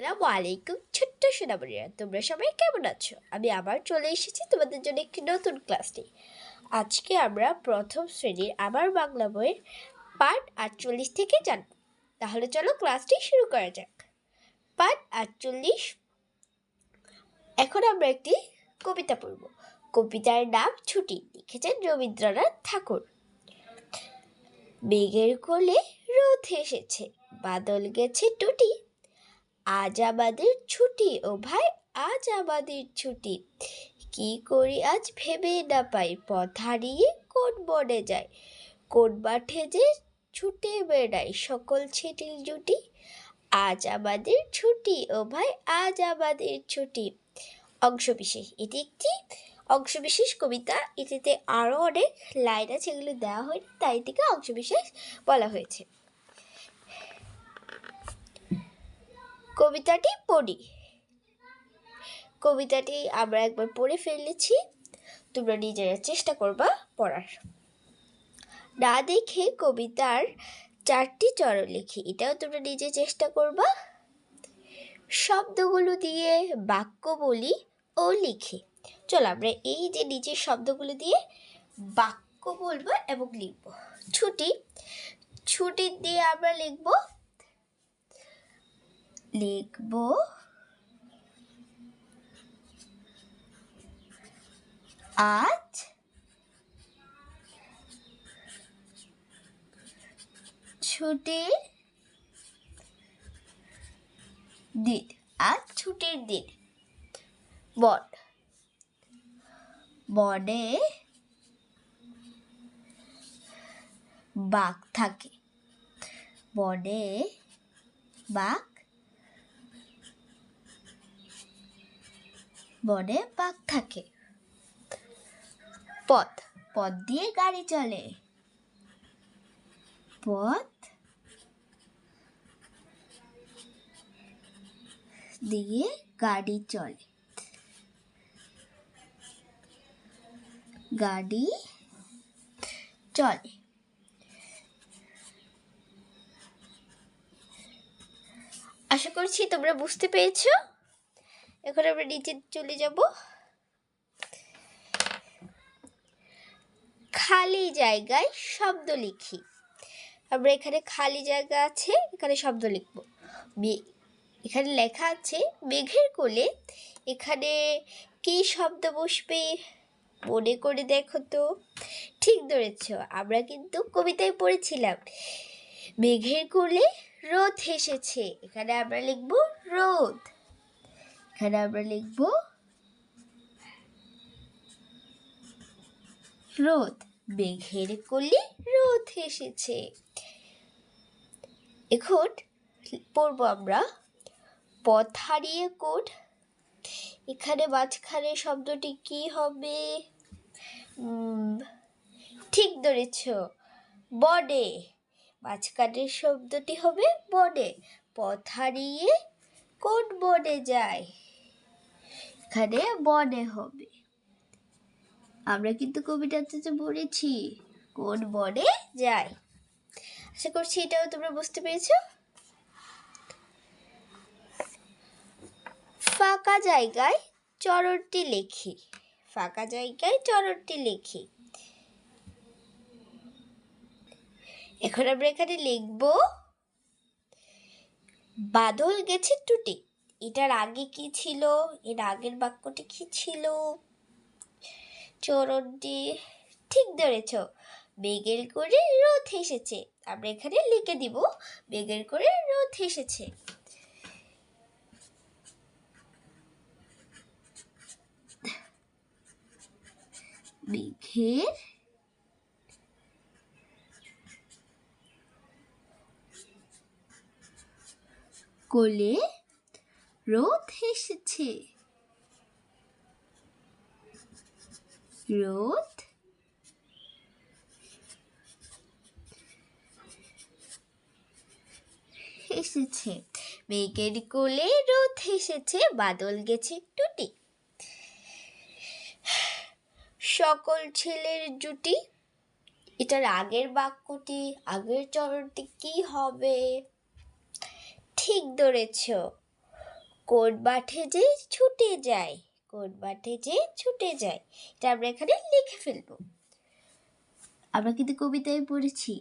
আসসালামু আলাইকুম ছোট্ট সোনামণিরা, তোমরা সবাই কেমন আছো? আমি আবার চলে এসেছি তোমাদের জন্য একটি নতুন ক্লাস নিয়ে। আজকে আমরা প্রথম শ্রেণীর আমার বাংলা বইয়ের পার্ট 48 থেকে জানব। তাহলে চলো ক্লাসটি শুরু করা যাক। পার্ট 48। এখন আমরা একটি কবিতা পড়ব। কবিতার নাম ছুটি, লিখেছেন রবীন্দ্রনাথ ঠাকুর। মেঘের কোলে রোদ এসেছে, বাদল গেছে টুটি, আজ আমাদের ছুটি ও ভাই, আজ আমাদের ছুটি। কি করি আজ ভেবে না পাই, পথ হারিয়ে কোন বনে যায়, কোন মাঠে যে ছুটে বেড়াই সকল ছেটিল জুটি। আজ আমাদের ছুটি ও ভাই, আজ আমাদের ছুটি। অংশবিশেষ, এটি একটি অংশবিশেষ কবিতা। এটিতে আরও অনেক লাইন আছে, এগুলো দেওয়া হয়নি, তাই এটিকে অংশবিশেষ বলা হয়েছে। কবিতাটি পড়ি। কবিতাটি আমরা একবার পড়ে ফেলেছি, তোমরা নিজেরা চেষ্টা করবা পড়ার। না দেখে কবিতার 4টি চরণ লিখি, এটাও তোমরা নিজে চেষ্টা করবা। শব্দগুলো দিয়ে বাক্য বলি ও লিখি। চলো আমরা এই যে নিচের শব্দগুলো দিয়ে বাক্য বলবো এবং লিখবো। ছুটি, ছুটি দিয়ে আমরা লিখবো আজ ছুটির দিন, আজ ছুটির দিন। বন, বনে বাঘ থাকে, বনে বাঘ, বনে বাঘ থাকে। পথ, পথ দিয়ে গাড়ি চলে, পথ দিয়ে গাড়ি চলে, গাড়ি চলে। আশা করছি তোমরা বুঝতে পেরেছো। এখন আমরা নিচে চলে যাব। খালি জায়গায় শব্দ লিখি। আমরা এখানে খালি জায়গা আছে, এখানে শব্দ লিখব। এখানে লেখা আছে মেঘের কোলে, এখানে কি শব্দ বসবে মনে করে দেখো তো। ঠিক ধরেছ, আমরা কিন্তু কবিতায় পড়েছিলাম মেঘের কোলে রোদ এসেছে, এখানে আমরা লিখব রোদ, এখানে আমরা লিখব রোদ। মেঘের কোলে রোদ এসেছে। এখন পড়ব আমরা পথ হারিয়ে কোন। এখানে মাঝখানে শব্দটি কি হবে? ঠিক ধরেছ, বনে। মাঝখানের শব্দটি হবে বনে। পথ হারিয়ে কোন বনে যায়, এখানে বনে হবে। আমরা কিন্তু কবিতাতে তো পড়েছি কোন বনে যায়। আশা করছি এটাও তোমরা বুঝতে পেরেছো। ফাঁকা জায়গায় চরণটি লিখি, ফাঁকা জায়গায় চরণটি লিখি। এখন আমরা এখানে লিখব বাদল গেছে টুটি। এটার আগে কি ছিল? এর আগের বাক্যটি কি ছিল? চরণটি, ঠিক ধরেছ, মেঘের করে রোদ এসেছে। আমরা এখানে লিখে দিব মেঘের করে রোদ এসেছে। মেঘের কোলে রোদ এসেছে, রোদ এসেছে। মেঘের কোলে রোদ এসেছে, বাদল গেছে টুটি, সকল ছেলের জুটি। এটার আগের বাক্যটি, আগের চরণটি কি হবে? ঠিক ধরেছ, কোট বাঠে যে ছুটে যায়, কোট বাঠে যে ছুটে যায়, এটা আমরা এখানে লিখে ফেলবো। আমরা কিন্তু কবিতায় পড়েছি।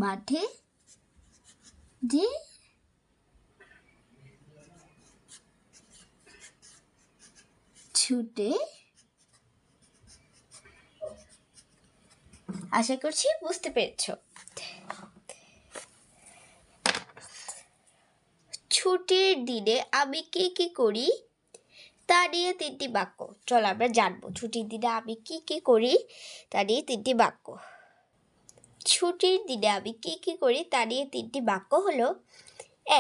মাঠে যে ছুটে, আশা করছি বুঝতে পেরেছ। ছুটির দিনে আমি কি কি করি তা নিয়ে 3টি বাক্য। চল আমরা জানবো ছুটির দিনে আমি কি কি করি তা নিয়ে 3টি বাক্য। ছুটির দিনে আমি কি কি করি তা নিয়ে 3টি বাক্য হলো: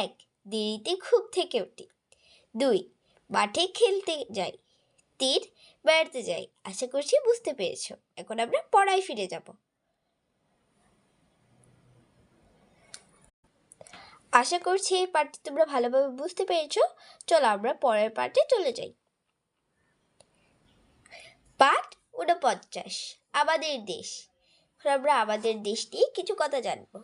1. দেরিতে ঘুম থেকে উঠি। 2. মাঠে খেলতে যাই। 3. বেড়াতে যাই। আশা করছি বুঝতে পেরেছ। এখন আমরা পড়ায় ফিরে যাব। আশা করছি এই পাঠটি তোমরা ভালোভাবে বুঝতে পেরেছ। চলো আমরা পরের পাঠে চলে যাই। পাঠ 49, আমাদের দেশ। আমরা আমাদের দেশ নিয়ে কিছু কথা জানবো।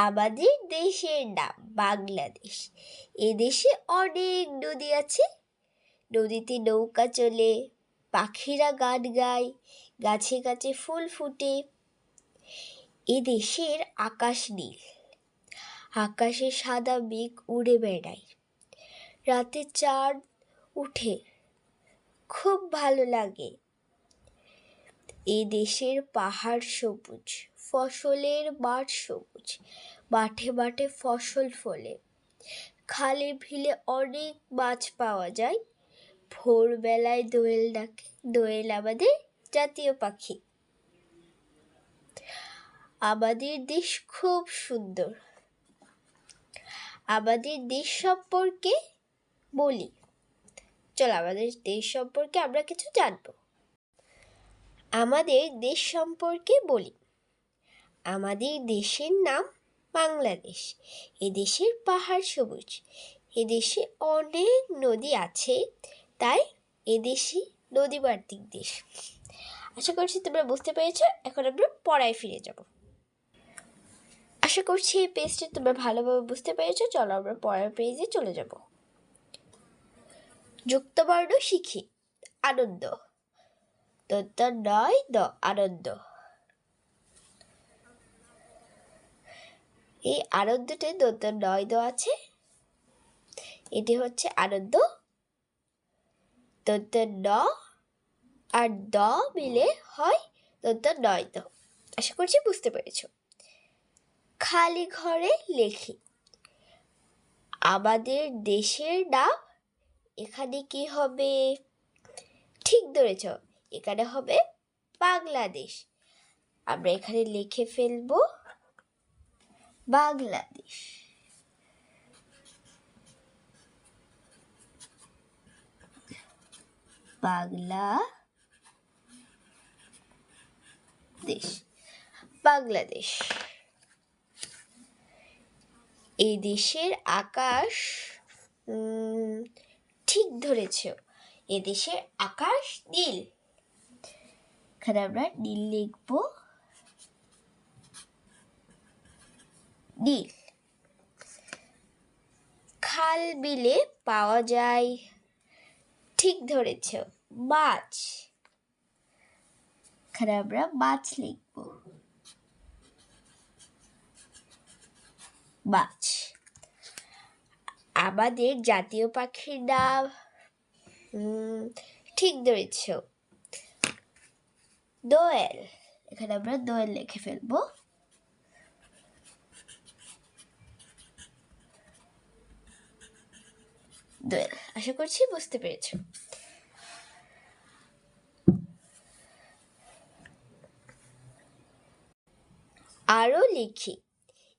আমাদের দেশের নাম বাংলাদেশ। এ দেশে অনেক নদী আছে। নদীতে নৌকা চলে, পাখিরা গান গায়, গাছে গাছে ফুল ফুটে। এ দেশের আকাশ নীল, আকাশে সাদা মেঘ উড়ে বেড়ায়। রাতে চাঁদ উঠে, খুব ভালো লাগে। এ দেশের পাহাড় সবুজ, ফসলের মাঠ সবুজ, মাঠে মাঠে ফসল ফলে। খালে বিলে অনেক মাছ পাওয়া যায়। ভোরবেলায় দোয়েল ডাকে, দোয়েল আমাদের জাতীয় পাখি। আমাদের দেশ খুব সুন্দর। আমাদের দেশ সম্পর্কে বলি। চল আমাদের দেশ সম্পর্কে আমরা কিছু জানবো। আমাদের দেশ সম্পর্কে বলি। আমাদের দেশের নাম বাংলাদেশ। এদেশের পাহাড় সবুজ। এদেশে অনেক নদী আছে, তাই এদেশে নদীমাতৃক দেশ। আশা করছি তোমরা বুঝতে পেরেছো। এখন আমরা পড়ায় ফিরে যাব। আশা করছি এই পেজটা তোমরা ভালোভাবে বুঝতে পেরেছো। চলো আমরা পরের পেজে চলে যাব। যুক্তবর্ণ শিখি। আনন্দ। নয় দ আনন্দ। এই আনন্দতে নয় দ আছে। এটি হচ্ছে আনন্দ। ন আর দ মিলে হয় নয় দ। আশা করছি বুঝতে পেরেছো। খালি ঘরে লেখি। আমাদের দেশের নাম এখানে কি হবে? ঠিক ধরেছ, এখানে হবে বাংলাদেশ। আমরা এখানে লিখে ফেলবো বাংলাদেশ। বাংলাদেশ। এই দেশের আকাশ, ঠিক ধরেছ, এদেশের আকাশ নীল। এখানে আমরা নীল লিখব, নীল। খাল বিলে পাওয়া যায়, ঠিক ধরেছ, মাছ। এখানে আমরা মাছ লিখব, মাছ। আমাদের জাতীয় পাখির নাম, ঠিক ধরেছ, দোয়েল। এখানে আমরা দোয়েল লিখে ফেলবো। দোয়েল। আশা করছি বুঝতে পেরেছ। আরো লিখি।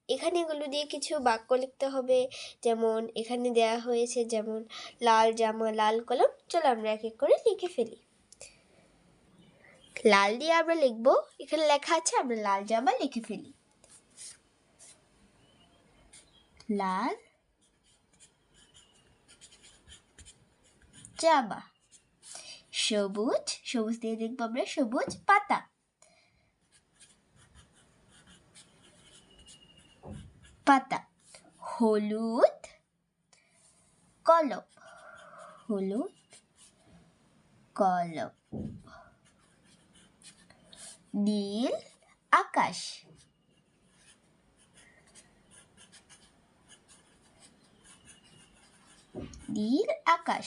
এখানে এগুলো দিয়ে কিছু বাক্য লিখতে হবে। যেমন এখানে দেয়া হয়েছে, যেমন লাল জামা লাল কলম। চলো আমরা এক এক করে লিখে ফেলি। লাল দিয়ে আমরা লিখবো, এখানে লেখা আছে, আমরা লাল জামা লিখে ফেলি। লাল জামা। সবুজ, সবুজ দিয়ে দেখবো আমরা সবুজ পাতা। পাতা। হলুদ কলম, হলুদ কলম। নীল আকাশ, নীল আকাশ।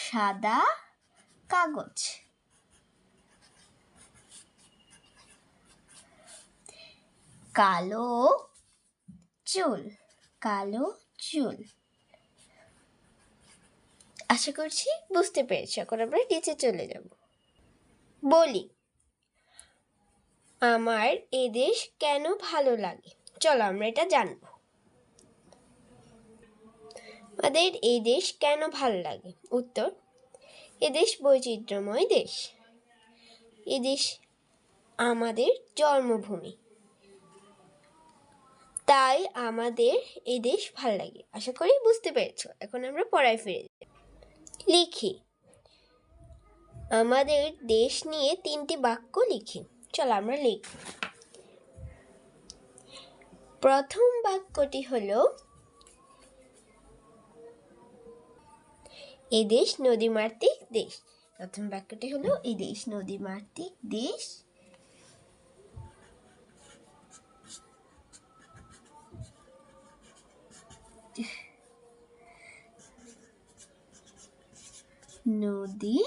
সাদা কাগজ, কালো চুল, কালো চুল। আশা করছি বুঝতে পেরেছি। এখন আমরা নিচে চলে যাব। বলি, আমার এ দেশ কেন ভালো লাগে। চলো আমরা এটা জানবো। আমাদের এই দেশ কেন ভালো লাগে। উত্তর, এদেশ বৈচিত্র্যময় দেশ। এদেশ আমাদের জন্মভূমি, তাই আমাদের এই দেশ ভালো লাগে। আশা করি বুঝতে পেরেছো। এখন আমরা পড়ায় ফিরে যাই। লিখি, আমাদের দেশ নিয়ে 3টি বাক্য লিখি। চলো আমরা লিখি। প্রথম বাক্যটি হলো, এদেশ নদীমাতৃক দেশ। প্রথম বাক্যটি হলো, এদেশ নদীমাতৃক দেশ। নদী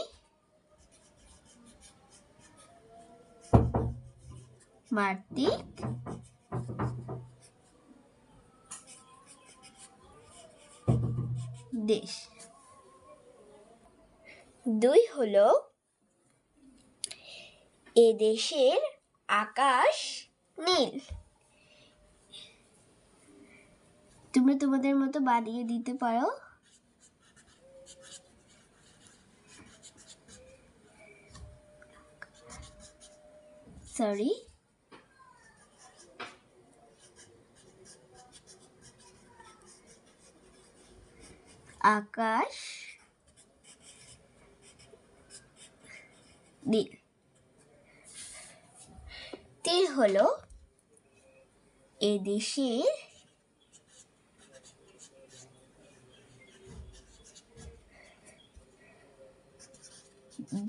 মাতৃক দেশ। 2 হলো, এদেশের আকাশ নীল। তোমরা তোমাদের মতো বানিয়ে দিতে পারো। সরি, আকাশ নীল। 3 হলো, এদেশের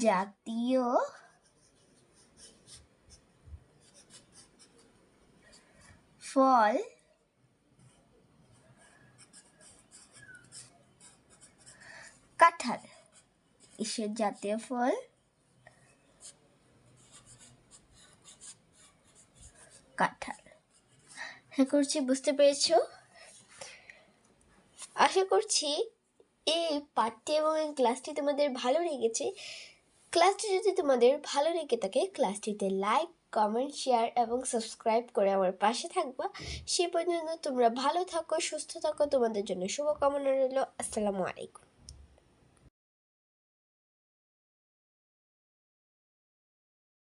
জাতীয় ফল কাঁঠাল। দেশের জাতীয় ফল কাঁঠাল। আশা করছি বুঝতে পেরেছো। আশা করছি এই পাঠটি এবং এই ক্লাসটি তোমাদের ভালো লেগেছে। ক্লাসটি যদি তোমাদের ভালো লেগে থাকে, ক্লাসটিতে লাইক, কমেন্ট, শেয়ার এবং সাবস্ক্রাইব করে আমার পাশে থাকবা। সে পর্যন্ত তোমরা ভালো থাকো, সুস্থ থাকো। তোমাদের জন্য শুভকামনা রইল। আসসালামু আলাইকুম।